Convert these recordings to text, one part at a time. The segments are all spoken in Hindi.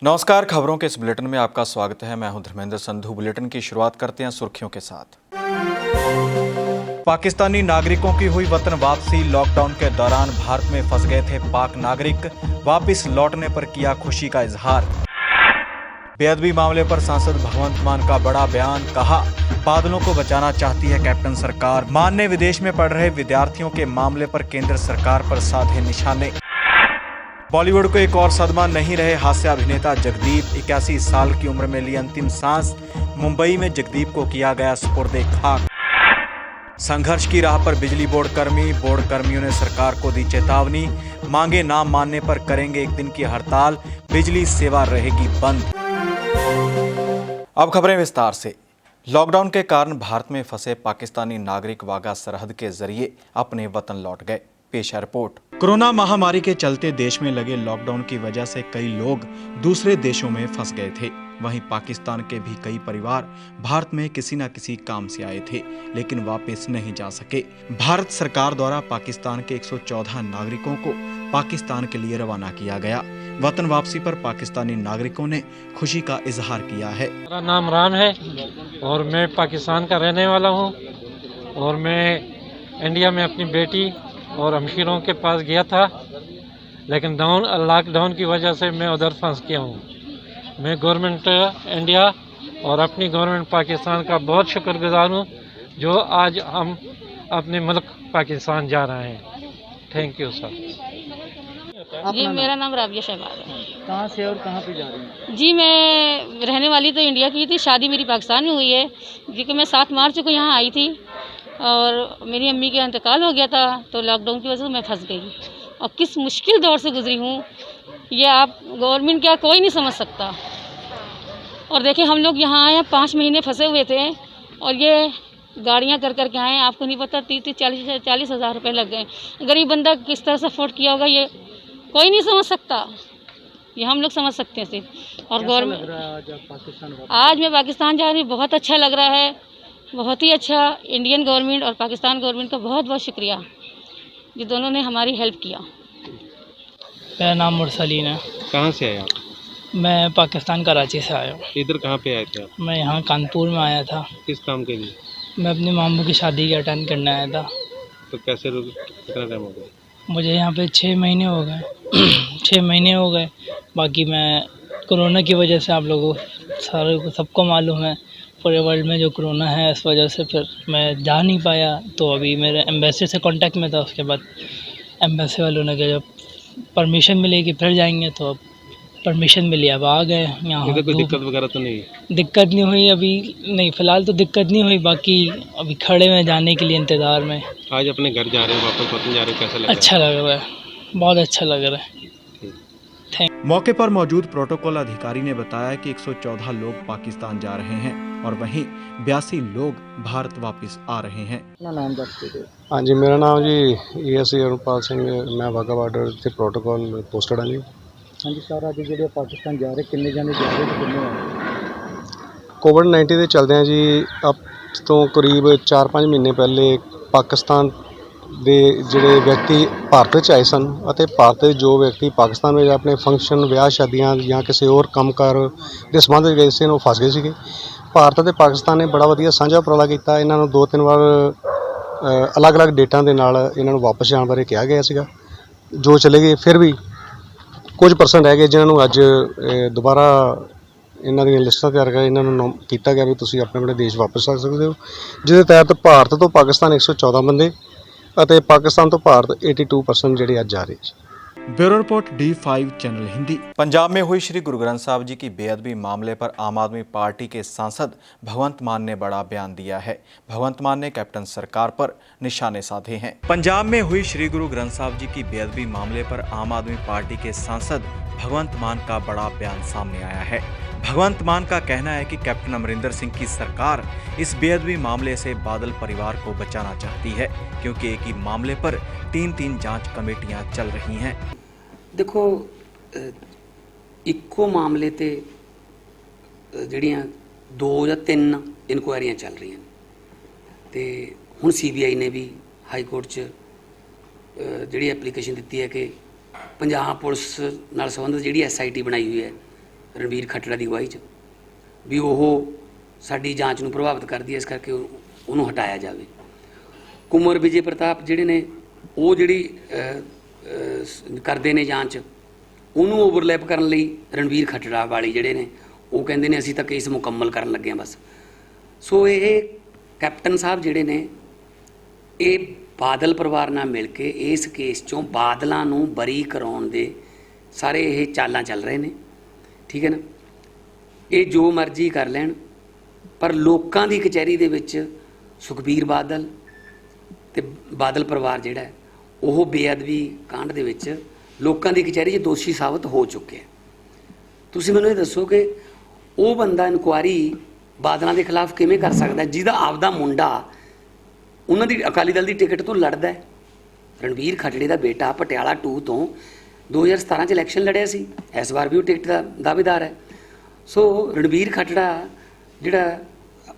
नमस्कार, खबरों के इस बुलेटिन में आपका स्वागत है। मैं हूं धर्मेंद्र संधू। बुलेटिन की शुरुआत करते हैं सुर्खियों के साथ। पाकिस्तानी नागरिकों की हुई वतन वापसी। लॉकडाउन के दौरान भारत में फंस गए थे पाक नागरिक, वापस लौटने पर किया खुशी का इजहार। बेअदबी मामले पर सांसद भगवंत मान का बड़ा बयान, कहा बादलों को बचाना चाहती है कैप्टन सरकार। मान ने विदेश में पढ़ रहे विद्यार्थियों के मामले पर केंद्र सरकार पर साधे निशाने। बॉलीवुड को एक और सदमा नहीं रहे हास्य अभिनेता जगदीप। 81 साल की उम्र में ली अंतिम सांस। मुंबई में जगदीप को किया गया सुपुर्दे खाक। संघर्ष की राह पर बिजली बोर्ड कर्मियों ने सरकार को दी चेतावनी, मांगे ना मानने पर करेंगे एक दिन की हड़ताल, बिजली सेवा रहेगी बंद। अब खबरें विस्तार से। लॉकडाउन के कारण भारत में फंसे पाकिस्तानी नागरिक वाघा सरहद के जरिए अपने वतन लौट गए। पेश है रिपोर्ट। कोरोना महामारी के चलते देश में लगे लॉकडाउन की वजह से कई लोग दूसरे देशों में फंस गए थे। वहीं पाकिस्तान के भी कई परिवार भारत में किसी न किसी काम से आए थे, लेकिन वापस नहीं जा सके। भारत सरकार द्वारा पाकिस्तान के 114 नागरिकों को पाकिस्तान के लिए रवाना किया गया। वतन वापसी पर पाकिस्तानी नागरिकों ने खुशी का इजहार किया है। मेरा नाम रान है और मैं पाकिस्तान का रहने वाला हूँ और मैं इंडिया में अपनी बेटी और हमशीरों के पास गया था, लेकिन लॉकडाउन की वजह से मैं उधर फंस गया हूँ। मैं गवर्नमेंट इंडिया और अपनी गवर्नमेंट पाकिस्तान का बहुत शुक्रगुजार हूँ जो आज हम अपने मुल्क पाकिस्तान जा रहे हैं। Thank you sir. जी, मेरा नाम राबिया शहबाज है। कहाँ से और कहाँ पे जा रही हैं? जी, मैं रहने वाली तो इंडिया की थी, शादी मेरी पाकिस्तान में हुई है, क्योंकि मैं 7 मार्च को यहाँ आई थी और मेरी अम्मी का इंतकाल हो गया था, तो लॉकडाउन की वजह से मैं फंस गई और किस मुश्किल दौर से गुजरी हूँ ये आप गवर्नमेंट क्या कोई नहीं समझ सकता। और देखिए, हम लोग यहाँ आए हैं, 5 महीने फंसे हुए थे और ये गाड़ियाँ कर के आए हैं। आपको नहीं पता 30-40 हज़ार रुपये लग गए। गरीब बंदा किस तरह से अफोर्ड किया होगा ये कोई नहीं समझ सकता, ये हम लोग समझ सकते हैं सिर्फ। और गवर्नमेंट आज मैं पाकिस्तान जा रही हूँ, बहुत अच्छा लग रहा है, बहुत ही अच्छा। इंडियन गवर्नमेंट और पाकिस्तान गवर्नमेंट का बहुत बहुत शुक्रिया, ये दोनों ने हमारी हेल्प किया। मेरा नाम मुरसलीन है। कहाँ से आए आप? मैं पाकिस्तान कराची से आया हूँ। इधर कहाँ पे आए थे आप? मैं यहाँ कानपुर में आया था। किस काम के लिए? मैं अपने मामू की शादी की अटेंड करने आया था। तो कैसे रुके? कितना टाइम हो गया? मुझे यहाँ पे 6 महीने हो गए 6 महीने हो गए। बाकी मैं कोरोना की वजह से आप लोगों सारे को सबको मालूम है पूरे वर्ल्ड में जो कोरोना है, इस वजह से फिर मैं जा नहीं पाया। तो अभी मेरे एम्बेसी से कांटेक्ट में था, उसके बाद एम्बेसी वालों ने कहा जब परमिशन मिलेगी फिर जाएंगे, तो अब परमिशन मिली, अब आ गए यहाँ। इधर कोई दिक्कत वगैरह तो नहीं? दिक्कत नहीं हुई अभी, नहीं फ़िलहाल तो दिक्कत नहीं हुई। बाकी अभी खड़े में जाने के लिए इंतज़ार में। आज अपने घर जा रहे हो, वापस वतन जा रहे हो, कैसा लग रहा है? अच्छा लग रहा है, बहुत अच्छा लग रहा है। मौके पर मौजूद प्रोटोकॉल अधिकारी ने बताया कि 114 लोग पाकिस्तान जा रहे हैं और वहीं 82 लोग भारत वापस आ रहे हैं। अपना नाम दस दीजिए। हाँ जी, मेरा नाम जी ESI अरुणपाल सिंह, मैं वाघा बार्डर से प्रोटोकॉल पोस्टेड हाँ जी। हाँ जी सर, ਅੱਜ ਜਿਹੜੇ ਪਾਕਿਸਤਾਨ ਜਾ ਰਹੇ ਕਿੰਨੇ ਜਾਣੇ ਜਾ ਰਹੇ ਤੇ ਕਿੰਨੇ कोविड-19 ਦੇ ਚੱਲਦਿਆਂ ਜੀ ਅਬ ਤੋਂ ਕਰੀਬ 4-5 ਮਹੀਨੇ ਪਹਿਲੇ ਪਾਕਿਸਤਾਨ ਦੇ ਜਿਹੜੇ ਵਿਅਕਤੀ ਭਾਰਤ ਵਿੱਚ ਆਏ ਸਨ ਅਤੇ ਭਾਰਤ ਦੇ ਜੋ ਵਿਅਕਤੀ ਪਾਕਿਸਤਾਨ ਵਿੱਚ ਆਪਣੇ ਫੰਕਸ਼ਨ, ਵਿਆਹ ਸ਼ਾਦੀਆਂ ਜਾਂ ਕਿਸੇ ਹੋਰ ਕੰਮਕਾਰ ਦੇ ਸੰਬੰਧ ਵਿੱਚ ਗਏ ਸੀ ਉਹ ਫਸ ਗਏ ਸੀਗੇ। ਭਾਰਤ ਅਤੇ ਪਾਕਿਸਤਾਨ ਨੇ ਬੜਾ ਵਧੀਆ ਸਾਂਝਾ ਉਪਰਾਲਾ ਕੀਤਾ। ਇਹਨਾਂ ਨੂੰ 2-3 ਵਾਰ ਅਲੱਗ-ਅਲੱਗ ਡੇਟਾਂ ਦੇ ਨਾਲ ਇਹਨਾਂ ਨੂੰ ਵਾਪਸ ਜਾਣ ਬਾਰੇ ਕਿਹਾ ਗਿਆ ਸੀਗਾ, ਜੋ ਚਲੇ ਗਏ। ਫਿਰ ਵੀ ਕੁਝ ਪਰਸਨ ਰਹਿ ਗਏ ਜਿਨ੍ਹਾਂ ਨੂੰ ਅੱਜ ਦੁਬਾਰਾ ਇਹਨਾਂ ਦੀਆਂ ਲਿਸਟਾਂ ਤਿਆਰ ਕਰ ਇਹਨਾਂ ਨੂੰ ਕੀਤਾ ਗਿਆ ਵੀ ਤੁਸੀਂ ਆਪਣੇ ਆਪਣੇ ਦੇਸ਼ ਵਾਪਸ ਆ ਸਕਦੇ ਹੋ, ਜਿਹਦੇ ਤਹਿਤ ਭਾਰਤ ਤੋਂ ਪਾਕਿਸਤਾਨ 114 ਬੰਦੇ ਅਤੇ ਪਾਕਿस्तान तो भारत 82% ਜਿਹੜੇ ਅੱਜ ਜਾ ਰਹੇ हैं। Bureau report D5 channel Hindi. Punjab में हुई श्री गुरु ग्रंथ साहब जी की बेअदबी मामले पर आम आदमी पार्टी के सांसद भगवंत मान ने बड़ा बयान दिया है। भगवंत मान ने कैप्टन सरकार पर निशाने साधे हैं। पंजाब में हुई श्री गुरु ग्रंथ साहब जी की बेअदबी मामले पर आम आदमी पार्टी के सांसद भगवंत मान का बड़ा बयान सामने आया है। भगवंत मान का कहना है कि कैप्टन अमरिंदर सिंह की सरकार इस बेअदबी मामले से बादल परिवार को बचाना चाहती है, क्योंकि एक ही मामले पर 3-3 जांच कमेटियां चल रही हैं। देखो, इक्को मामले ते ਜਿਹੜੀਆਂ 2 ਜਾਂ 3 ਇਨਕੁਆਇਰੀਆਂ ਚੱਲ ਰਹੀਆਂ ਤੇ ਹੁਣ CBI ਨੇ ਵੀ ਹਾਈ ਕੋਰਟ 'ਚ ਜਿਹੜੀ ਐਪਲੀਕੇਸ਼ਨ ਦਿੱਤੀ ਹੈ ਕਿ ਪੰਜਾਬ ਪੁਲਿਸ ਨਾਲ ਸੰਬੰਧਿਤ ਜਿਹੜੀ SIT ਬਣਾਈ ਹੋਈ ਹੈ ਰਣਬੀਰ ਖੱਟੜਾ ਦੀ ਅਗਵਾਈ 'ਚ ਵੀ ਉਹ ਸਾਡੀ ਜਾਂਚ ਨੂੰ ਪ੍ਰਭਾਵਿਤ ਕਰਦੀ ਹੈ, ਇਸ ਕਰਕੇ ਉਹਨੂੰ ਹਟਾਇਆ ਜਾਵੇ। ਕੁੰਵਰ ਵਿਜੇ ਪ੍ਰਤਾਪ ਜਿਹੜੇ ਨੇ ਉਹ ਜਿਹੜੀ ਕਰਦੇ ਨੇ ਜਾਂਚ, ਉਹਨੂੰ ਓਵਰਲੈਪ ਕਰਨ ਲਈ ਰਣਬੀਰ ਖੱਟੜਾ ਵਾਲੀ ਜਿਹੜੇ ਨੇ ਉਹ ਕਹਿੰਦੇ ਨੇ ਅਸੀਂ ਤਾਂ ਕੇਸ ਮੁਕੰਮਲ ਕਰਨ ਲੱਗੇ ਹਾਂ ਬਸ। ਸੋ ਇਹ ਕੈਪਟਨ ਸਾਹਿਬ ਜਿਹੜੇ ਨੇ ਇਹ ਬਾਦਲ ਪਰਿਵਾਰ ਨਾਲ ਮਿਲ ਕੇ ਇਸ ਕੇਸ 'ਚੋਂ ਬਾਦਲਾਂ ਨੂੰ ਬਰੀ ਕਰਾਉਣ ਦੇ ਸਾਰੇ ਇਹ ਚਾਲਾਂ ਚੱਲ ਰਹੇ ਨੇ, ਠੀਕ ਹੈ ਨਾ। ਇਹ ਜੋ ਮਰਜ਼ੀ ਕਰ ਲੈਣ, ਪਰ ਲੋਕਾਂ ਦੀ ਕਚਹਿਰੀ ਦੇ ਵਿੱਚ ਸੁਖਬੀਰ ਬਾਦਲ ਤੇ ਬਾਦਲ ਪਰਿਵਾਰ ਜਿਹੜਾ ਹੈ ਉਹ ਬੇਅਦਬੀ ਕਾਂਡ ਦੇ ਵਿੱਚ ਲੋਕਾਂ ਦੀ ਕਚਹਿਰੀ 'ਚ ਦੋਸ਼ੀ ਸਾਬਤ ਹੋ ਚੁੱਕਿਆ। ਤੁਸੀਂ ਮੈਨੂੰ ਇਹ ਦੱਸੋ ਕਿ ਉਹ ਬੰਦਾ ਇਨਕੁਆਇਰੀ ਬਾਦਲਾਂ ਦੇ ਖਿਲਾਫ ਕਿਵੇਂ ਕਰ ਸਕਦਾ ਜਿਹਦਾ ਆਪਦਾ ਮੁੰਡਾ ਉਹਨਾਂ ਦੀ ਅਕਾਲੀ ਦਲ ਦੀ ਟਿਕਟ ਤੋਂ ਲੜਦਾ ਹੈ। ਰਣਬੀਰ ਖੱਟੜੇ ਦਾ ਬੇਟਾ ਪਟਿਆਲਾ 2 ਤੋਂ 2017 'ਚ ਇਲੈਕਸ਼ਨ ਲੜਿਆ ਸੀ, ਇਸ ਵਾਰ ਵੀ ਉਹ ਟਿਕਟ ਦਾ ਦਾਅਵੇਦਾਰ ਹੈ। ਸੋ ਰਣਬੀਰ ਖੱਟੜਾ ਜਿਹੜਾ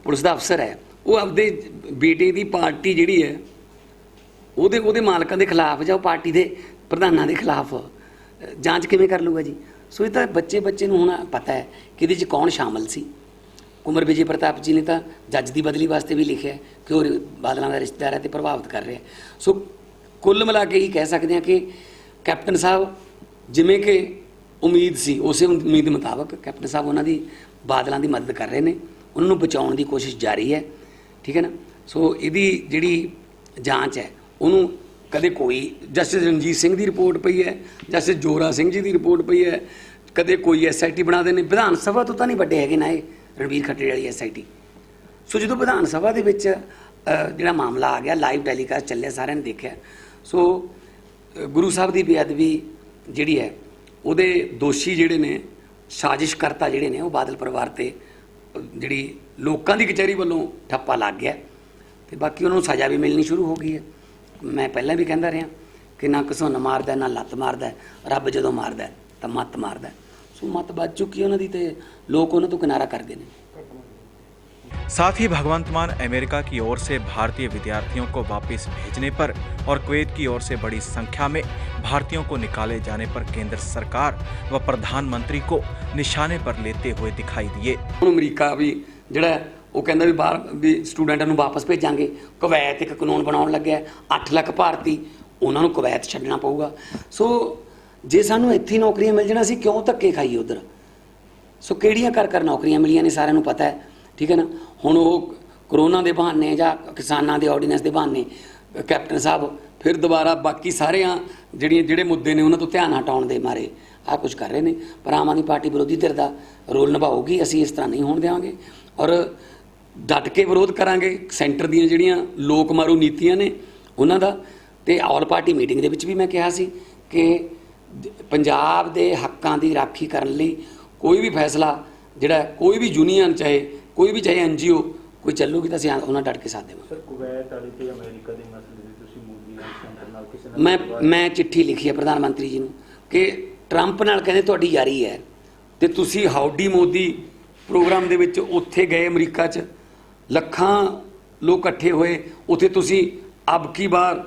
ਪੁਲਿਸ ਦਾ ਅਫਸਰ ਹੈ ਉਹ ਆਪਦੇ ਬੇਟੇ ਦੀ ਪਾਰਟੀ ਜਿਹੜੀ ਹੈ ਉਹਦੇ ਮਾਲਕਾਂ ਦੇ ਖਿਲਾਫ ਜਾਂ ਉਹ ਪਾਰਟੀ ਦੇ ਪ੍ਰਧਾਨਾਂ ਦੇ ਖਿਲਾਫ ਜਾਂਚ ਕਿਵੇਂ ਕਰ ਲੂਗਾ ਜੀ। ਸੋ ਇਹ ਤਾਂ ਬੱਚੇ ਨੂੰ ਹੁਣ ਪਤਾ ਹੈ ਕਿ ਇਹਦੇ 'ਚ ਕੌਣ ਸ਼ਾਮਲ ਸੀ। ਕੁੰਵਰ ਵਿਜੇ ਪ੍ਰਤਾਪ ਜੀ ਨੇ ਤਾਂ ਜੱਜ ਦੀ ਬਦਲੀ ਵਾਸਤੇ ਵੀ ਲਿਖਿਆ ਕਿ ਉਹ ਬਾਦਲਾਂ ਦਾ ਰਿਸ਼ਤੇਦਾਰ ਹੈ ਅਤੇ ਪ੍ਰਭਾਵਿਤ ਕਰ ਰਿਹਾ। ਸੋ ਕੁੱਲ ਮਿਲਾ ਕੇ ਹੀ ਕਹਿ ਸਕਦੇ ਹਾਂ ਕਿ ਕੈਪਟਨ ਸਾਹਿਬ ਜਿਵੇਂ ਕਿ ਉਮੀਦ ਸੀ ਉਸੇ ਉਮੀਦ ਮੁਤਾਬਕ ਕੈਪਟਨ ਸਾਹਿਬ ਉਹਨਾਂ ਦੀ ਬਾਦਲਾਂ ਦੀ ਮਦਦ ਕਰ ਰਹੇ ਨੇ, ਉਹਨਾਂ ਨੂੰ ਬਚਾਉਣ ਦੀ ਕੋਸ਼ਿਸ਼ ਜਾਰੀ ਹੈ, ਠੀਕ ਹੈ ਨਾ। ਸੋ ਇਹਦੀ ਜਿਹੜੀ ਜਾਂਚ ਹੈ ਉਹਨੂੰ ਕਦੇ ਕੋਈ ਜਸਟਿਸ ਰਣਜੀਤ ਸਿੰਘ ਦੀ ਰਿਪੋਰਟ ਪਈ ਹੈ, ਜਸਟਿਸ ਜੋਰਾ ਸਿੰਘ ਜੀ ਦੀ ਰਿਪੋਰਟ ਪਈ ਹੈ, ਕਦੇ ਕੋਈ SIT ਬਣਾ ਦੇਣੇ। ਵਿਧਾਨ ਸਭਾ ਤੋਂ ਤਾਂ ਨਹੀਂ ਵੱਡੇ ਹੈਗੇ ਨਾ ਇਹ ਰਣਬੀਰ ਖੱਟੜੇ ਵਾਲੀ SIT। ਸੋ ਜਦੋਂ ਵਿਧਾਨ ਸਭਾ ਦੇ ਵਿੱਚ ਜਿਹੜਾ ਮਾਮਲਾ ਆ ਗਿਆ, ਲਾਈਵ ਟੈਲੀਕਾਸਟ ਚੱਲਿਆ, ਸਾਰਿਆਂ ਨੇ ਦੇਖਿਆ। ਸੋ ਗੁਰੂ ਸਾਹਿਬ ਦੀ ਬੇਅਦਬੀ ਜਿਹੜੀ ਹੈ ਉਹਦੇ ਦੋਸ਼ੀ ਜਿਹੜੇ ਨੇ, ਸਾਜ਼ਿਸ਼ਕਰਤਾ ਜਿਹੜੇ ਨੇ ਉਹ ਬਾਦਲ ਪਰਿਵਾਰ 'ਤੇ ਜਿਹੜੀ ਲੋਕਾਂ ਦੀ ਕਚਹਿਰੀ ਵੱਲੋਂ ਠੱਪਾ ਲੱਗ ਗਿਆ ਅਤੇ ਬਾਕੀ ਉਹਨਾਂ ਨੂੰ ਸਜ਼ਾ ਵੀ ਮਿਲਣੀ ਸ਼ੁਰੂ ਹੋ ਗਈ ਹੈ। ਮੈਂ ਪਹਿਲਾਂ ਵੀ ਕਹਿੰਦਾ ਰਿਹਾ ਕਿ ਨਾ ਘਸੁੰਨ ਮਾਰਦਾ ਨਾ ਲੱਤ ਮਾਰਦਾ, ਰੱਬ ਜਦੋਂ ਮਾਰਦਾ ਤਾਂ ਮੱਤ ਮਾਰਦਾ। ਸੋ ਮੱਤ ਵੱਜ ਚੁੱਕੀ ਉਹਨਾਂ ਦੀ ਤੇ ਲੋਕ ਉਹਨਾਂ ਤੋਂ किनारा कर गए। साथ ही भगवंत मान अमेरिका की ओर से भारतीय विद्यार्थियों को वापस भेजने पर और कुवैत की ओर से बड़ी संख्या में भारतीयों को निकाले जाने पर केंद्र सरकार व प्रधानमंत्री को निशाने पर लेते हुए दिखाई दिए। अमरीका भी ਜਿਹੜਾ ਉਹ ਕਹਿੰਦਾ ਵੀ ਬਾਹਰ ਵੀ ਸਟੂਡੈਂਟਾਂ ਨੂੰ ਵਾਪਸ ਭੇਜਾਂਗੇ। ਕੁਵੈਤ ਇੱਕ ਕਾਨੂੰਨ ਬਣਾਉਣ ਲੱਗਿਆ, 8 ਲੱਖ ਭਾਰਤੀ ਉਹਨਾਂ ਨੂੰ ਕੁਵੈਤ ਛੱਡਣਾ ਪਊਗਾ। ਸੋ ਜੇ ਸਾਨੂੰ ਇੱਥੇ ਨੌਕਰੀਆਂ ਮਿਲ ਜਾਣਾ ਅਸੀਂ ਕਿਉਂ ਧੱਕੇ ਖਾਈਏ ਉੱਧਰ। ਸੋ ਕਿਹੜੀਆਂ ਕਰ ਨੌਕਰੀਆਂ ਮਿਲੀਆਂ ਨੇ ਸਾਰਿਆਂ ਨੂੰ ਪਤਾ ਹੈ, ਠੀਕ ਹੈ ਨਾ। ਹੁਣ ਉਹ ਕਰੋਨਾ ਦੇ ਬਹਾਨੇ ਜਾਂ ਕਿਸਾਨਾਂ ਦੇ ਆਰਡੀਨੈਂਸ ਦੇ ਬਹਾਨੇ ਕੈਪਟਨ ਸਾਹਿਬ ਫਿਰ ਦੁਬਾਰਾ ਬਾਕੀ ਸਾਰਿਆਂ ਜਿਹੜੇ ਮੁੱਦੇ ਨੇ ਉਹਨਾਂ ਤੋਂ ਧਿਆਨ ਹਟਾਉਣ ਦੇ ਮਾਰੇ ਆਹ ਕੁਝ ਕਰ ਰਹੇ ਨੇ। ਪਰ ਆਮ ਆਦਮੀ ਪਾਰਟੀ ਵਿਰੋਧੀ ਧਿਰ ਦਾ ਰੋਲ ਨਿਭਾਊਗੀ, ਅਸੀਂ ਇਸ ਤਰ੍ਹਾਂ ਨਹੀਂ ਹੋਣ ਦੇਵਾਂਗੇ ਔਰ ਡਟ ਕੇ ਵਿਰੋਧ ਕਰਾਂਗੇ ਸੈਂਟਰ ਦੀਆਂ ਜਿਹੜੀਆਂ ਲੋਕ ਮਾਰੂ ਨੀਤੀਆਂ ਨੇ ਉਹਨਾਂ ਦਾ। ਅਤੇ ਆਲ ਪਾਰਟੀ ਮੀਟਿੰਗ ਦੇ ਵਿੱਚ ਵੀ ਮੈਂ ਕਿਹਾ ਸੀ ਕਿ ਪੰਜਾਬ ਦੇ ਹੱਕਾਂ ਦੀ ਰਾਖੀ ਕਰਨ ਲਈ ਕੋਈ ਵੀ ਫੈਸਲਾ ਜਿਹੜਾ ਕੋਈ ਵੀ ਯੂਨੀਅਨ ਚਾਹੇ ਕੋਈ ਵੀ ਚਾਹੇ NGO ਕੋਈ ਚੱਲੂਗੀ ਤਾਂ ਅਸੀਂ ਉਹਨਾਂ ਡਟ ਕੇ ਸਾਥ ਦੇਵਾਂਗੇ। ਸਰ ਕੁਵੈਤ ਵਾਲੀ ਤੇ ਅਮਰੀਕਾ ਦੇ ਮਸਲੇ ਦੇ ਤੁਸੀਂ ਮੋਦੀ ਨਾਲ ਸੈਂਟਰ ਨਾਲ ਕਿਸੇ ਨਾਲ ਮੈਂ ਚਿੱਠੀ ਲਿਖੀ ਹੈ ਪ੍ਰਧਾਨ ਮੰਤਰੀ ਜੀ ਨੂੰ ਕਿ ਟਰੰਪ ਨਾਲ ਕਹਿੰਦੇ ਤੁਹਾਡੀ ਯਾਰੀ ਹੈ ਅਤੇ ਤੁਸੀਂ ਹਾਊਡੀ ਮੋਦੀ ਪ੍ਰੋਗਰਾਮ ਦੇ ਵਿੱਚ ਉੱਥੇ ਗਏ ਅਮਰੀਕਾ 'ਚ, ਲੱਖਾਂ ਲੋਕ ਇਕੱਠੇ ਹੋਏ ਉੱਥੇ, ਤੁਸੀਂ ਅਬ ਕੀ ਵਾਰ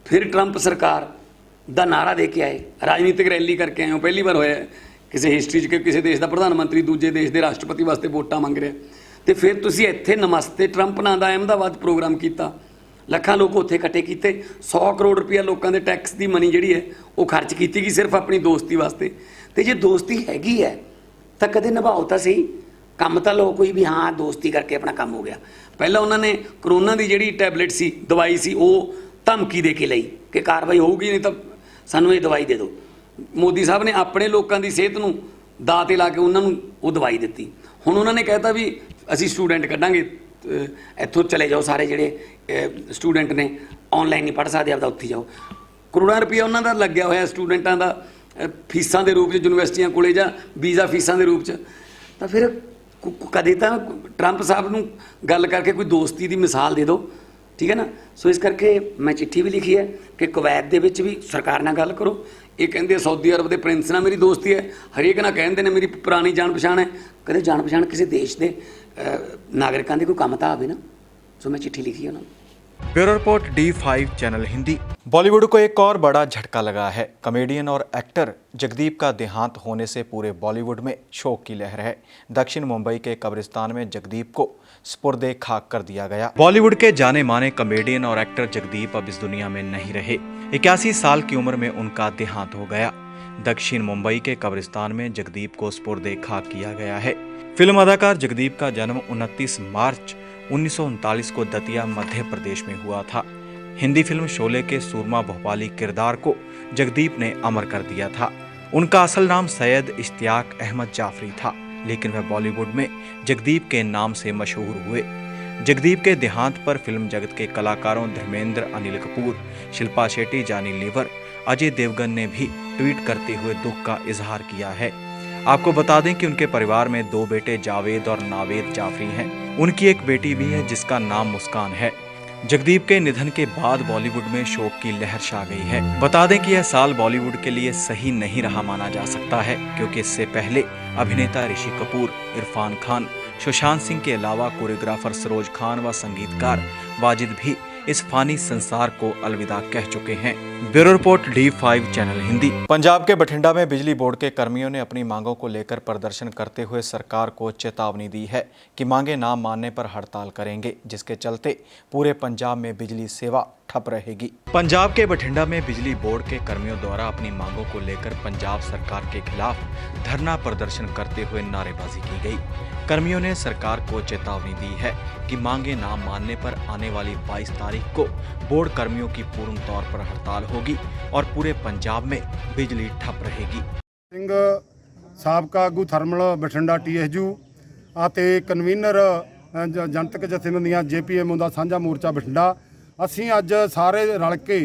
ਫਿਰ ਟਰੰਪ ਸਰਕਾਰ ਦਾ ਨਾਰਾ ਦੇ ਕੇ ਆਏ, ਰਾਜਨੀਤਿਕ ਰੈਲੀ ਕਰਕੇ ਆਏ ਹੋ। ਪਹਿਲੀ ਵਾਰ ਹੋਇਆ ਕਿਸੇ ਹਿਸਟਰੀ 'ਚ ਕਿ ਕਿਸੇ ਦੇਸ਼ ਦਾ ਪ੍ਰਧਾਨ ਮੰਤਰੀ ਦੂਜੇ ਦੇਸ਼ ਦੇ ਰਾਸ਼ਟਰਪਤੀ ਵਾਸਤੇ ਵੋਟਾਂ ਮੰਗ ਰਿਹਾ ਅਤੇ ਫਿਰ ਤੁਸੀਂ ਇੱਥੇ ਨਮਸਤੇ ਟਰੰਪ ਨਾਂ ਦਾ ਅਹਿਮਦਾਬਾਦ ਪ੍ਰੋਗਰਾਮ ਕੀਤਾ, ਲੱਖਾਂ ਲੋਕ ਉੱਥੇ ਇਕੱਠੇ ਕੀਤੇ, 100 ਕਰੋੜ ਰੁਪਇਆ ਲੋਕਾਂ ਦੇ ਟੈਕਸ ਦੀ ਮਨੀ ਜਿਹੜੀ ਹੈ ਉਹ ਖਰਚ ਕੀਤੀ ਗਈ ਸਿਰਫ ਆਪਣੀ ਦੋਸਤੀ ਵਾਸਤੇ। ਅਤੇ ਜੇ ਦੋਸਤੀ ਹੈਗੀ ਹੈ ਤਾਂ ਕਦੇ ਨਿਭਾਓ ਤਾਂ ਸਹੀ, ਕੰਮ ਤਾਂ ਲਓ ਕੋਈ ਵੀ ਹਾਂ ਦੋਸਤੀ ਕਰਕੇ ਆਪਣਾ ਕੰਮ ਹੋ ਗਿਆ। ਪਹਿਲਾਂ ਉਹਨਾਂ ਨੇ ਕਰੋਨਾ ਦੀ ਜਿਹੜੀ ਟੈਬਲੇਟ ਸੀ, ਦਵਾਈ ਸੀ, ਉਹ ਧਮਕੀ ਦੇ ਕੇ ਲਈ ਕਿ ਕਾਰਵਾਈ ਹੋਊਗੀ ਨਹੀਂ ਤਾਂ ਸਾਨੂੰ ਇਹ ਦਵਾਈ ਦੇ ਦਿਓ। ਮੋਦੀ ਸਾਹਿਬ ਨੇ ਆਪਣੇ ਲੋਕਾਂ ਦੀ ਸਿਹਤ ਨੂੰ ਦਾਅ 'ਤੇ ਲਾ ਕੇ ਉਹਨਾਂ ਨੂੰ ਉਹ ਦਵਾਈ ਦਿੱਤੀ। ਹੁਣ ਉਹਨਾਂ ਨੇ ਕਹਿਤਾ ਵੀ ਅਸੀਂ ਸਟੂਡੈਂਟ ਕੱਢਾਂਗੇ, ਇੱਥੋਂ ਚਲੇ ਜਾਓ ਸਾਰੇ ਜਿਹੜੇ ਸਟੂਡੈਂਟ ਨੇ ਔਨਲਾਈਨ ਨਹੀਂ ਪੜ੍ਹ ਸਕਦੇ ਆਪਦਾ ਉੱਥੇ ਜਾਓ। ਕਰੋੜਾਂ ਰੁਪਈਆ ਉਹਨਾਂ ਦਾ ਲੱਗਿਆ ਹੋਇਆ ਸਟੂਡੈਂਟਾਂ ਦਾ ਫੀਸਾਂ ਦੇ ਰੂਪ 'ਚ ਯੂਨੀਵਰਸਿਟੀਆਂ ਕੋਲੇ ਜਾਂ ਵੀਜ਼ਾ ਫੀਸਾਂ ਦੇ ਰੂਪ 'ਚ। ਤਾਂ ਫਿਰ ਕਦੇ ਤਾਂ ਟਰੰਪ ਸਾਹਿਬ ਨੂੰ ਗੱਲ ਕਰਕੇ ਕੋਈ ਦੋਸਤੀ ਦੀ ਮਿਸਾਲ ਦੇ ਦਿਓ, ਠੀਕ ਹੈ ਨਾ। ਸੋ ਇਸ ਕਰਕੇ ਮੈਂ ਚਿੱਠੀ ਵੀ ਲਿਖੀ ਹੈ ਕਿ ਕੁਵੈਤ ਦੇ ਵਿੱਚ ਵੀ ਸਰਕਾਰ ਨਾਲ ਗੱਲ ਕਰੋ। ਇਹ ਕਹਿੰਦੇ ਸਾਊਦੀ ਅਰਬ ਦੇ ਪ੍ਰਿੰਸ ਨਾਲ ਮੇਰੀ ਦੋਸਤੀ ਹੈ, ਹਰੇਕ ਨਾਲ ਕਹਿੰਦੇ ਨੇ ਮੇਰੀ ਪੁਰਾਣੀ ਜਾਣ ਪਛਾਣ ਹੈ। ਕਦੇ ਜਾਣ ਪਛਾਣ ਕਿਸੇ ਦੇਸ਼ ਦੇ ਨਾਗਰਿਕਾਂ ਦੇ ਕੋਈ ਕੰਮ ਤਾਂ ਆਵੇ ਨਾ। ਸੋ ਮੈਂ ਚਿੱਠੀ ਲਿਖੀ ਉਹਨਾਂ ਨੂੰ। Bureau report D5 channel Hindi. Bollywood को एक और बड़ा झटका लगा है। कॉमेडियन और एक्टर जगदीप का देहांत होने से पूरे बॉलीवुड में शोक की लहर है। दक्षिण मुंबई के कब्रिस्तान में जगदीप को सुपुर्दे खाक कर दिया गया। बॉलीवुड के जाने माने कॉमेडियन और एक्टर जगदीप अब इस दुनिया में नहीं रहे। 81 साल की उम्र में उनका देहांत हो गया। दक्षिण मुंबई के कब्रिस्तान में जगदीप को सुपुर्दे खाक किया गया है। फिल्म अदाकार जगदीप का जन्म 29 मार्च 1939 को दतिया मध्य प्रदेश में हुआ था। हिंदी फिल्म शोले के सूरमा भोपाली किरदार को जगदीप ने अमर कर दिया था। उनका असल नाम सैयद इश्तियाक अहमद जाफरी था, लेकिन वह बॉलीवुड में जगदीप के नाम से मशहूर हुए। जगदीप के देहांत पर फिल्म जगत के कलाकारों धर्मेंद्र, अनिल कपूर, शिल्पा शेट्टी, जॉनी लीवर, अजय देवगन ने भी ट्वीट करते हुए दुख का इजहार किया है। आपको बता दें कि उनके परिवार में 2 बेटे जावेद और नावेद जाफरी हैं। उनकी एक बेटी भी है जिसका नाम मुस्कान है। जगदीप के निधन के बाद बॉलीवुड में शोक की लहर छा गई है। बता दें कि यह साल बॉलीवुड के लिए सही नहीं रहा माना जा सकता है, क्योंकि इससे पहले अभिनेता ऋषि कपूर, इरफान खान, सुशांत सिंह के अलावा कोरियोग्राफर सरोज खान व संगीतकार वाजिद भी इस फानी संसार को अलविदा कह चुके हैं। Bureau report D5 channel Hindi. Punjab के बठिंडा में बिजली बोर्ड के कर्मियों ने अपनी मांगों को लेकर प्रदर्शन करते हुए सरकार को चेतावनी दी है कि मांगे ना मानने पर हड़ताल करेंगे, जिसके चलते पूरे पंजाब में बिजली सेवा ठप रहेगी। पंजाब के बठिंडा में बिजली बोर्ड के कर्मियों द्वारा अपनी मांगों को लेकर पंजाब सरकार के खिलाफ धरना प्रदर्शन करते हुए नारेबाजी की गई। कर्मियों ने सरकार को चेतावनी दी है कि मांगे ना मानने पर आने वाली 22 तारीख को बोर्ड कर्मियों की पूर्ण तौर पर हड़ताल होगी और पूरे पंजाब में बिजली ठप रहेगी। ਸਿੰਘ ਸਾਬਕਾ ਆਗੂ ਥਰਮਲ ਬਠਿੰਡਾ TSU ਅਤੇ ਕਨਵੀਨਰ ਜਨਤਕ ਜਥੇਬੰਦੀਆਂ JPMO ਦਾ ਸਾਂਝਾ ਮੋਰਚਾ ਬਠਿੰਡਾ, ਅਸੀਂ ਅੱਜ ਸਾਰੇ ਰਲ ਕੇ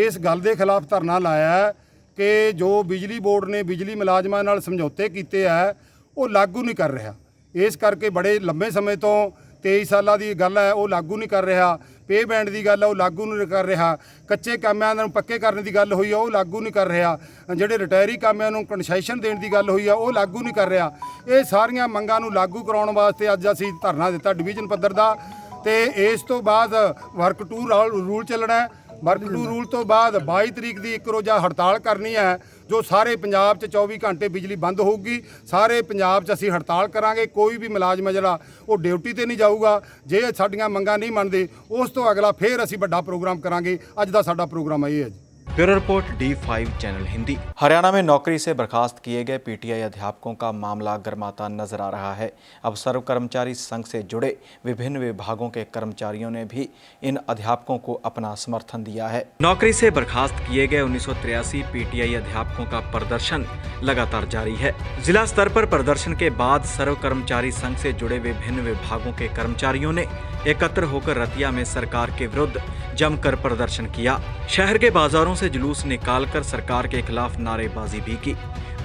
ਇਸ ਗੱਲ ਦੇ ਖਿਲਾਫ ਧਰਨਾ ਲਾਇਆ ਹੈ ਕਿ ਜੋ ਬਿਜਲੀ ਬੋਰਡ ਨੇ ਬਿਜਲੀ ਮੁਲਾਜ਼ਮਾਂ ਨਾਲ ਸਮਝੌਤੇ ਕੀਤੇ ਹੈ ਉਹ ਲਾਗੂ ਨਹੀਂ ਕਰ ਰਿਹਾ। ਇਸ ਕਰਕੇ ਬੜੇ ਲੰਬੇ ਸਮੇਂ ਤੋਂ 23 ਸਾਲਾਂ ਦੀ ਗੱਲ ਹੈ ਉਹ ਲਾਗੂ ਨਹੀਂ ਕਰ ਰਿਹਾ। ਪੇ ਬੈਂਡ ਦੀ ਗੱਲ ਹੈ ਉਹ ਲਾਗੂ ਨਹੀਂ ਕਰ ਰਿਹਾ। ਕੱਚੇ ਕਾਮਿਆਂ ਨੂੰ ਪੱਕੇ ਕਰਨ ਦੀ ਗੱਲ ਹੋਈ ਆ ਉਹ ਲਾਗੂ ਨਹੀਂ ਕਰ ਰਿਹਾ। ਜਿਹੜੇ ਰਿਟਾਇਰੀ ਕਾਮਿਆਂ ਨੂੰ ਕਨਸੈਸ਼ਨ ਦੇਣ ਦੀ ਗੱਲ ਹੋਈ ਆ ਉਹ ਲਾਗੂ ਨਹੀਂ ਕਰ ਰਿਹਾ। ਇਹ ਸਾਰੀਆਂ ਮੰਗਾਂ ਨੂੰ ਲਾਗੂ ਕਰਾਉਣ ਵਾਸਤੇ ਅੱਜ ਅਸੀਂ ਧਰਨਾ ਦਿੱਤਾ ਡਿਵੀਜ਼ਨ ਪੱਧਰ ਦਾ। ਤੇ ਇਸ ਤੋਂ ਬਾਅਦ ਵਰਕ 2 ਰੂਲ ਚੱਲਣਾ ਹੈ। ਵਰਕ 2 ਰੂਲ ਤੋਂ ਬਾਅਦ 22 ਤਰੀਕ ਦੀ ਇੱਕ ਰੋਜ਼ਾ ਹੜਤਾਲ ਕਰਨੀ ਹੈ, ਜੋ ਸਾਰੇ ਪੰਜਾਬ 'ਚ 24 ਘੰਟੇ ਬਿਜਲੀ ਬੰਦ ਹੋਊਗੀ। ਸਾਰੇ ਪੰਜਾਬ 'ਚ ਅਸੀਂ ਹੜਤਾਲ ਕਰਾਂਗੇ। ਕੋਈ ਵੀ ਮੁਲਾਜ਼ਮ ਜਿਹੜਾ ਉਹ ਡਿਊਟੀ ਤੇ ਨਹੀਂ ਜਾਊਗਾ। ਜੇ ਸਾਡੀਆਂ ਮੰਗਾਂ ਨਹੀਂ ਮੰਨਦੇ ਉਸ ਤੋਂ ਅਗਲਾ ਫੇਰ ਅਸੀਂ ਵੱਡਾ ਪ੍ਰੋਗਰਾਮ ਕਰਾਂਗੇ। ਅੱਜ ਦਾ ਸਾਡਾ ਪ੍ਰੋਗਰਾਮ ਇਹ ਹੈ ਜੀ। Bureau report D5 channel Hindi. Haryana में नौकरी से बर्खास्त किए गए PTI अध्यापकों का मामला गर्माता नजर आ रहा है। अब सर्व कर्मचारी संघ से जुड़े विभिन्न विभागों के कर्मचारियों ने भी इन अध्यापकों को अपना समर्थन दिया है। नौकरी से बर्खास्त किए गए 1983 PTI अध्यापकों का प्रदर्शन लगातार जारी है। जिला स्तर पर प्रदर्शन के बाद सर्व कर्मचारी संघ से जुड़े विभिन्न विभागों के कर्मचारियों ने एकत्र होकर रतिया में सरकार के विरुद्ध जमकर प्रदर्शन किया। शहर के बाजारों से जुलूस निकालकर सरकार के खिलाफ नारेबाजी भी की।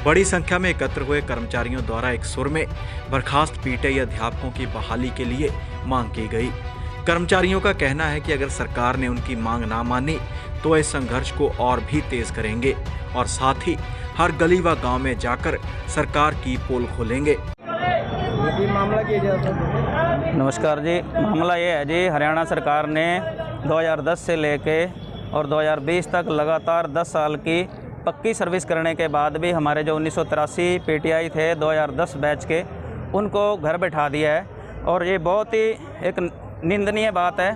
बड़ी संख्या में एकत्र हुए कर्मचारियों द्वारा एक सुर में बर्खास्त PTI अध्यापकों की बहाली के लिए मांग की गई। कर्मचारियों का कहना है कि अगर सरकार ने उनकी मांग ना मानी तो इस संघर्ष को और भी तेज करेंगे और साथ ही हर गली व गांव में जाकर सरकार की पोल खोलेंगे। नमस्कार जी, मामला ये है जी, हरियाणा सरकार ने 2010 से लेके और 2020 तक लगातार 10 साल की पक्की सर्विस करने के बाद भी हमारे जो 1983 PTI थे 2010 बैच के, उनको घर बैठा दिया है। और ये बहुत ही एक निंदनीय बात है।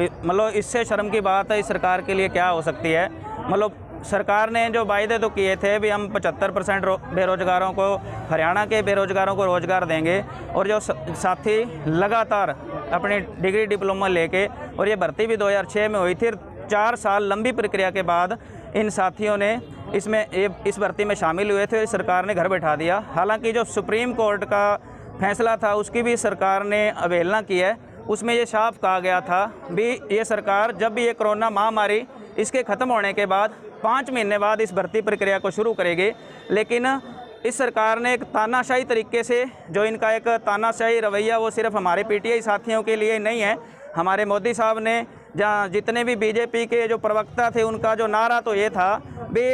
मतलब इससे शर्म की बात है इस सरकार के लिए क्या हो सकती है। मतलब सरकार ने जो वायदे तो किए थे भी हम 75% बेरोजगारों को, हरियाणा के बेरोजगारों को रोज़गार देंगे, और जो साथी लगातार अपनी डिग्री डिप्लोमा लेके, और ये भर्ती भी 2006 में हुई थी। 4 साल लंबी प्रक्रिया के बाद इन साथियों ने इस भर्ती में शामिल हुए थे। सरकार ने घर बैठा दिया। हालांकि जो सुप्रीम कोर्ट का फैसला था उसकी भी सरकार ने अवहेलना की है। उसमें ये साफ कहा गया था भी ये सरकार जब भी ये कोरोना महामारी इसके ख़त्म होने के बाद 5 महीने बाद इस भर्ती प्रक्रिया को शुरू करेगी। लेकिन इस सरकार ने एक तानाशाही तरीके से, जो इनका एक तानाशाही रवैया वो सिर्फ हमारे PTI साथियों के लिए नहीं है। हमारे मोदी साहब ने जहाँ जितने भी BJP के जो प्रवक्ता थे उनका जो नारा तो ये था भी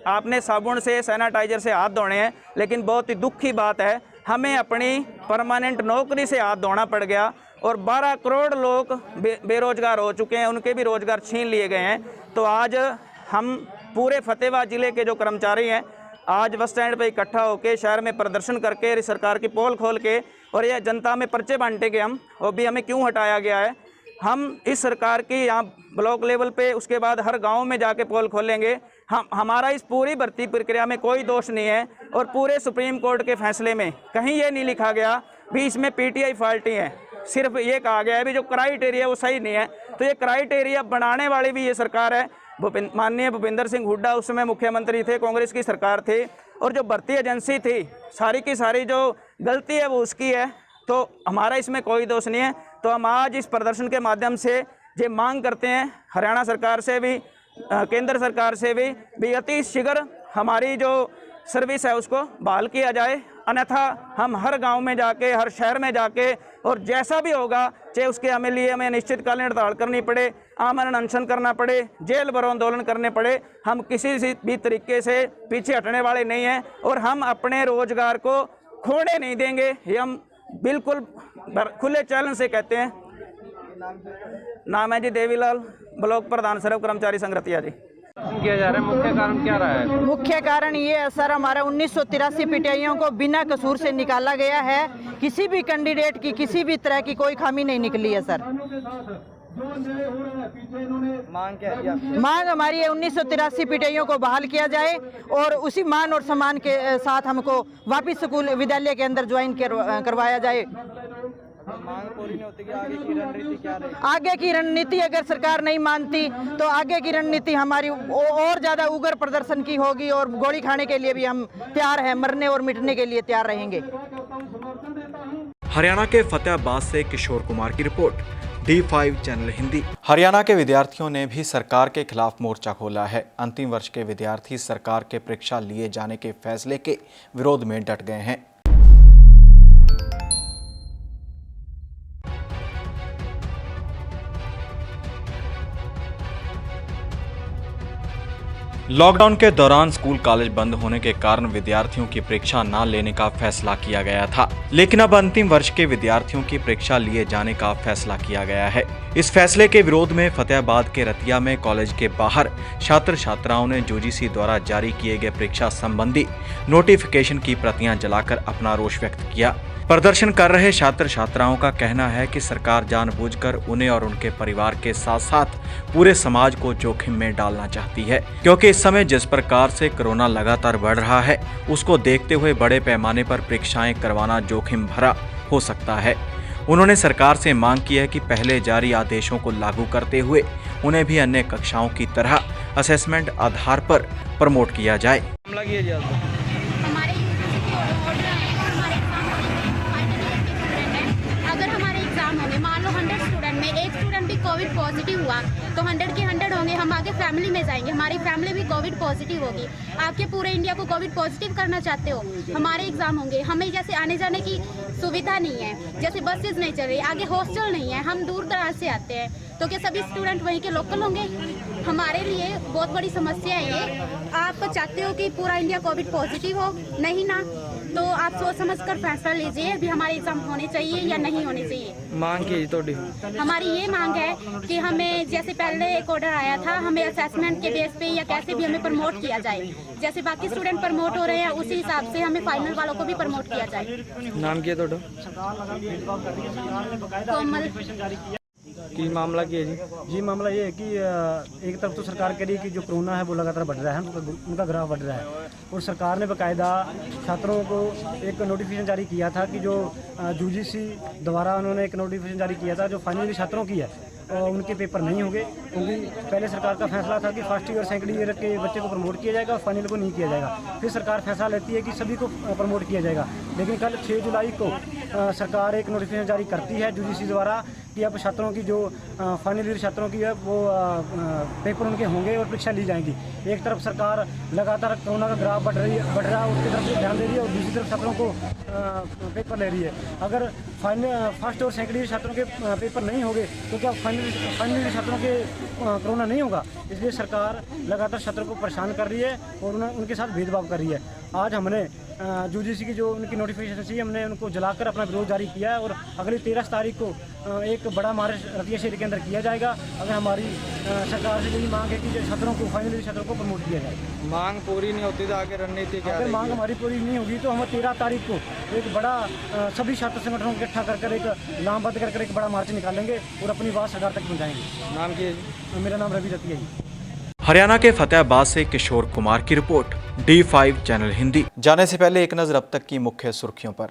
आपने साबुन से, सैनिटाइजर से हाथ धोने हैं। लेकिन बहुत ही दुख की बात है, हमें अपनी परमानेंट नौकरी से हाथ धोना पड़ गया। और 12 करोड़ लोग बेरोजगार हो चुके हैं, उनके भी रोजगार छीन लिए गए हैं। तो आज हम पूरे फतेहाबाद ज़िले के जो कर्मचारी हैं आज बस स्टैंड पे इकट्ठा होकर शहर में प्रदर्शन करके सरकार की पोल खोल के और यह जनता में पर्चे बांटे गए हम, और भी हमें क्यों हटाया गया है। हम इस सरकार की यहाँ ब्लॉक लेवल पे, उसके बाद हर गांव में जाके पोल खोलेंगे। हमारा इस पूरी भर्ती प्रक्रिया में कोई दोष नहीं है, और पूरे सुप्रीम कोर्ट के फैसले में कहीं ये नहीं लिखा गया भी इसमें पीटीआई फाल्टी है। सिर्फ ये कहा गया है भी जो क्राइटेरिया वो सही नहीं है। तो ये क्राइटेरिया बनाने वाली भी ये सरकार है। माननीय भूपेंद्र सिंह हुड्डा उस समय मुख्यमंत्री थे, कांग्रेस की सरकार थी, और जो भर्ती एजेंसी थी सारी की सारी जो गलती है वो उसकी है। तो हमारा इसमें कोई दोष नहीं है। तो हम आज इस प्रदर्शन के माध्यम से ये मांग करते हैं हरियाणा सरकार से भी, केंद्र सरकार से भी अति शीघ्र हमारी जो सर्विस है उसको बहाल किया जाए, अन्यथा हम हर गांव में जाके, हर शहर में जाके, और जैसा भी होगा चाहे उसके हमें निश्चितकालीन हड़ताल करनी पड़े, आमरण अनशन करना पड़े, जेल भरो आंदोलन करने पड़े, हम किसी भी तरीके से पीछे हटने वाले नहीं हैं, और हम अपने रोजगार को खोने नहीं देंगे। ये हम बिल्कुल खुले चैलेंज से कहते हैं। नाम है जी देवीलाल, ब्लॉक प्रधान सर्व कर्मचारी संघ रतिया जी। किया जा रहा है, मुख्य कारण क्या रहा है? मुख्य कारण ये है सर, हमारे 1983 पीटीआईओं को बिना कसूर से निकाला गया है। किसी भी कैंडिडेट की किसी भी तरह की कोई खामी नहीं निकली है सर। मांग क्या है? मांग हमारी है 1983 पीटीआईओं को बहाल किया जाए, और उसी मान और सम्मान के साथ हमको वापस स्कूल विद्यालय के अंदर ज्वाइन करवाया जाए। मांग पूरी नहीं होती कि आगे की रणनीति क्या रहेगी? आगे की रणनीति अगर सरकार नहीं मानती तो आगे की रणनीति हमारी और ज़्यादा उग्र प्रदर्शन की होगी, और गोली खाने के लिए भी हम तैयार हैं, मरने और मिटने के लिए तैयार रहेंगे। हरियाणा के फतेहाबाद से किशोर कुमार की report, D5 channel Hindi. Haryana के विद्यार्थियों ने भी सरकार के खिलाफ मोर्चा खोला है। अंतिम वर्ष के विद्यार्थी सरकार के परीक्षा लिए जाने के फैसले के विरोध में डट गए हैं। लॉकडाउन के दौरान स्कूल कॉलेज बंद होने के कारण विद्यार्थियों की परीक्षा न लेने का फैसला किया गया था, लेकिन अब अंतिम वर्ष के विद्यार्थियों की परीक्षा लिए जाने का फैसला किया गया है। इस फैसले के विरोध में फतेहाबाद के रतिया में कॉलेज के बाहर छात्र छात्राओं ने यूजीसी द्वारा जारी किए गए परीक्षा संबंधी नोटिफिकेशन की प्रतियां जलाकर अपना रोष व्यक्त किया। प्रदर्शन कर रहे छात्र छात्राओं का कहना है कि सरकार जानबूझकर उन्हें और उनके परिवार के साथ साथ पूरे समाज को जोखिम में डालना चाहती है, क्योंकि इस समय जिस प्रकार से कोरोना लगातार बढ़ रहा है उसको देखते हुए बड़े पैमाने पर परीक्षाएं करवाना जोखिम भरा हो सकता है। उन्होंने सरकार से मांग की है कि पहले जारी आदेशों को लागू करते हुए उन्हें भी अन्य कक्षाओं की तरह असेसमेंट आधार पर प्रमोट किया जाए। कोविड पॉजिटिव हुआ तो 100 के 100 होंगे, हम आगे फैमिली में जाएंगे, हमारी फैमिली भी कोविड पॉजिटिव होगी। आपके पूरे इंडिया को कोविड पॉजिटिव करना चाहते हो, हमारे एग्जाम होंगे, हमें जैसे आने जाने की सुविधा नहीं है, जैसे बसेस नहीं चल रही, आगे हॉस्टल नहीं है, हम दूर दराज से आते हैं, तो क्या सभी स्टूडेंट वहीं के लोकल होंगे? हमारे लिए बहुत बड़ी समस्या है ये। आप चाहते हो कि पूरा इंडिया कोविड पॉजिटिव हो? नहीं ना, तो आप सोच समझ कर फैसला लीजिए भी हमारे एग्जाम होने चाहिए या नहीं होने चाहिए। मांग की थोड़ी हमारी ये मांग है कि हमें जैसे पहले एक ऑर्डर आया था, हमें असेसमेंट के बेस पे या कैसे भी हमें प्रमोट किया जाए, जैसे बाकी स्टूडेंट प्रमोट हो रहे हैं उसी हिसाब से हमें फाइनल वालों को भी प्रमोट किया जाए। नाम क्या थोड़ा? कोमल। की मामला क्या है जी? मामला ये है कि एक तरफ तो सरकार कह रही है कि जो कोरोना है वो लगातार बढ़ रहा है, उनका ग्राफ बढ़ रहा है, और सरकार ने बाकायदा छात्रों को एक नोटिफिकेशन जारी किया था कि जो यूजीसी द्वारा उन्होंने एक नोटिफिकेशन जारी किया था जो फाइनल छात्रों की है उनके पेपर नहीं होंगे, क्योंकि पहले सरकार का फैसला था कि फर्स्ट ईयर सेकेंड ईयर के बच्चे को प्रमोट किया जाएगा, फाइनल को नहीं किया जाएगा। फिर सरकार फैसला लेती है कि सभी को प्रमोट किया जाएगा, लेकिन कल 6 जुलाई को सरकार एक नोटिफिकेशन जारी करती है यूजीसी द्वारा कि अब छात्रों की जो फाइनल ईयर छात्रों की है वो पेपर उनके होंगे और परीक्षा ली जाएगी। एक तरफ सरकार लगातार कोरोना का ग्राफ बढ़ रहा है, उसकी तरफ ध्यान दे रही है, और दूसरी तरफ छात्रों को पेपर ले रही है। अगर फर्स्ट और सेकेंड ईयर छात्रों के पेपर नहीं होंगे तो क्या फाइनल ईयर छात्रों के कोरोना नहीं होगा? इसलिए सरकार लगातार छात्रों को परेशान कर रही है और उनके साथ भेदभाव कर रही है। आज हमने यूजीसी की जो उनकी नोटिफिकेशन थी हमने उनको जलाकर अपना विरोध जारी किया है और अगली 13 तारीख को एक बड़ा मार्च रतिया शहर के अंदर किया जाएगा। अगर हमारी सरकार से यही मांग है कि जो छात्रों को फाइनली छात्रों को प्रमोट किया जाए। मांग पूरी नहीं होती तो आगे रणनीति क्या अगर रहेगी? मांग हमारी पूरी नहीं होगी तो हम 13 तारीख को एक बड़ा सभी छात्र संगठनों को इकट्ठा कर एक लामबंद कर एक बड़ा मार्च निकालेंगे और अपनी बात सरकार तक पहुँचाएंगे। नाम की है जी? मेरा नाम रवि रतिया जी। हरियाणा के फतेहाबाद से किशोर कुमार की रिपोर्ट, D5 चैनल हिंदी। जाने से पहले एक नजर अब तक की मुख्य सुर्खियों पर।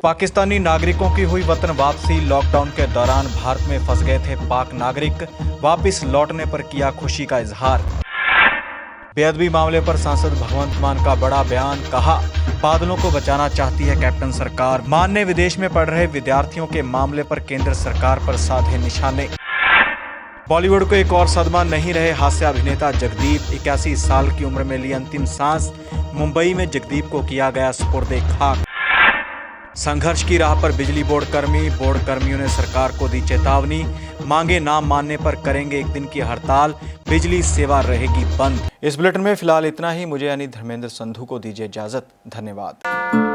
पाकिस्तानी नागरिकों की हुई वतन वापसी। लॉकडाउन के दौरान भारत में फंस गए थे पाक नागरिक, वापस लौटने पर किया खुशी का इजहार। बेअदबी मामले पर सांसद भगवंत मान का बड़ा बयान, कहा बादलों को बचाना चाहती है कैप्टन सरकार। मान ने विदेश में पढ़ रहे विद्यार्थियों के मामले पर केंद्र सरकार पर साधे निशाने। बॉलीवुड को एक और सदमा नहीं रहे हास्य अभिनेता जगदीप, 81 साल की उम्र में ली अंतिम सांस। मुंबई में जगदीप को किया गया सुपुर्दे खाक। संघर्ष की राह पर बिजली बोर्ड कर्मियों ने सरकार को दी चेतावनी, मांगे ना मानने पर करेंगे एक दिन की हड़ताल, बिजली सेवा रहेगी बंद। इस बुलेटिन में फिलहाल इतना ही। मुझे यानी धर्मेंद्र संधू को दीजिए इजाजत। धन्यवाद।